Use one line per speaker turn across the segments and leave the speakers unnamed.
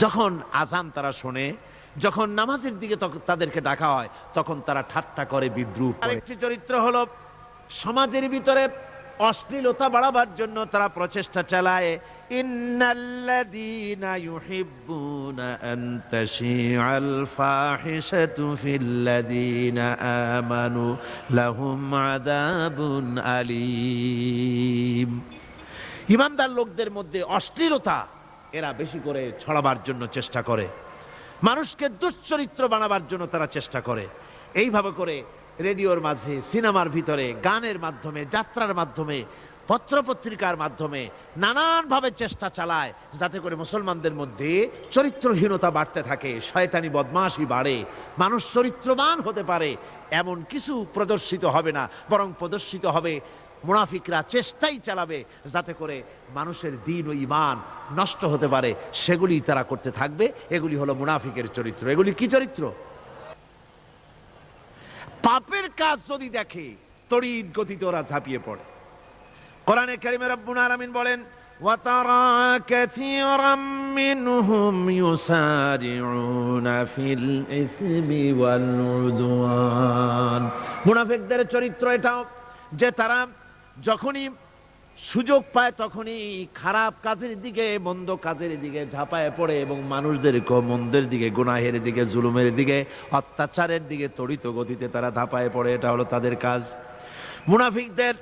যখন আজান তারা শোনে, যখন নামাজের দিকে তাদেরকে ডাকা হয়, তখন তারা ঠাট্টা করে, বিদ্রুপ করে। আরেকটি চরিত্র হলো সমাজের ভিতরে অশ্লীলতা বাড়াবার জন্য তারা প্রচেষ্টা চালায়। ইন্নাল্লাযীনা ইউহিব্বুনা আন তাশিআল ফাহিশাতু ফিল্লাযীনা আমানু লাহুম আযাবুন আলীম। ঈমানদার লোকদের মধ্যে অশ্লীলতা এরা বেশি করে ছড়াবার জন্য চেষ্টা করে, মানুষকে দুশ্চরিত্র বানাবার জন্য তারা চেষ্টা করে। এইভাবে করে রেডিওর মাঝে, সিনেমার ভিতরে, গানের মাধ্যমে, যাত্রার মাধ্যমে, পত্রপত্রিকার মাধ্যমে নানানভাবে চেষ্টা চালায় যাতে করে মুসলমানদের মধ্যে চরিত্রহীনতা বাড়তে থাকে, শয়তানি বদমাশি বাড়ে, মানুষ চরিত্রবান হতে পারে এমন কিছু প্রদর্শিত হবে না, বরং প্রদর্শিত হবে মুনাফিকরা চেষ্টাই চালাবে যাতে করে মানুষের দ্বীন ও ঈমান নষ্ট হতে পারে, সেগুলি তারা করতে থাকবে। এগুলি হলো মুনাফিকের চরিত্র। এগুলি কি চরিত্র? পাপের কাজ যদি দেখে তড়িৎ গতিতে ওরা ঝাঁপিয়ে পড়ে। কোরআনে কারিমে রব্বুল আলামিন বলেন, ওয়াতারা কাসীরাম মিনহুম ইউসারিউনা ফিল ইসমি ওয়াল উদওয়ান। মুনাফিকদের চরিত্র এটাও যে তারা যখনই সুযোগ পায় তখনই খারাপ কাজের দিকে, মন্দ কাজের দিকে ঝাঁপায় পড়ে এবং মানুষদেরকে মন্দের দিকে, গুনাহের দিকে, জুলুমের দিকে, অত্যাচারের দিকে তড়িৎ গতিতে তারা ঝাঁপায় পড়ে। এটা হলো তাদের কাজ। মুনাফিকদের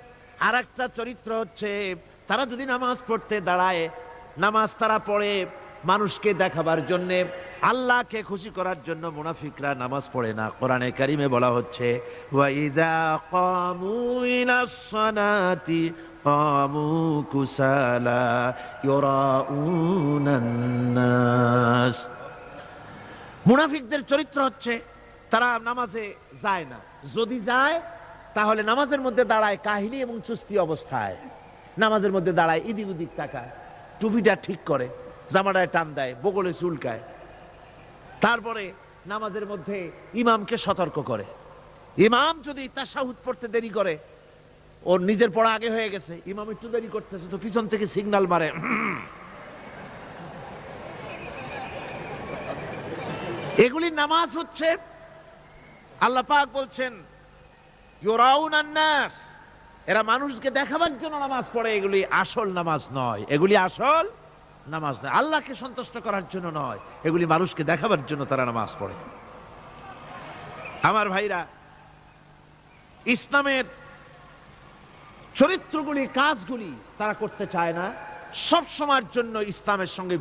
আরেকটা চরিত্র হচ্ছে তারা যদি নামাজ পড়তে দাঁড়ায়, নামাজ তারা পড়ে মানুষকে দেখাবার জন্য, আল্লাহকে খুশি করার জন্য মুনাফিকরা নামাজ পড়ে না। কোরআনে কারিমে বলা হচ্ছে, ওয়াইদা কামু ইলাস সালাতি কামু কুসালা ইউরাউনান নাস। মুনাফিকদের চরিত্র হচ্ছে তারা নামাজে যায় না, যদি যায় তাহলে নামাজের মধ্যে দাঁড়ায় কাহিনী এবং চুস্তি অবস্থায়, নামাজের মধ্যে দাঁড়ায় এদিক ওদিক তাকায়, টুপিটা ঠিক করে, জামাটায় টান দেয়, বগলে চুলকায়, তারপরে নামাজের মধ্যে ইমামকে সতর্ক করে। ইমাম যদি তাশাহুদ পড়তে দেরি করে, ওর নিজের পড়া আগে হয়ে গেছে, ইমাম একটু দেরি করতেছে তো পিছন থেকে সিগন্যাল মারে। এগুলি নামাজ হচ্ছে, আল্লাহ পাক বলছেন ইউরাউনান নাস, এরা মানুষকে দেখাবার জন্য নামাজ পড়ে, এগুলি আসল নামাজ নয়। এগুলি আসল নামাজ নয়, আল্লাহকে সন্তুষ্ট করার জন্য নয়, এগুলি মানুষকে দেখাবার জন্য তারা নামাজ পড়ে। আমার ভাইরা, ইসলামের চরিত্রগুলি, কাজগুলি তারা করতে চায় না, সব সময়ের জন্য ইসলামের সঙ্গে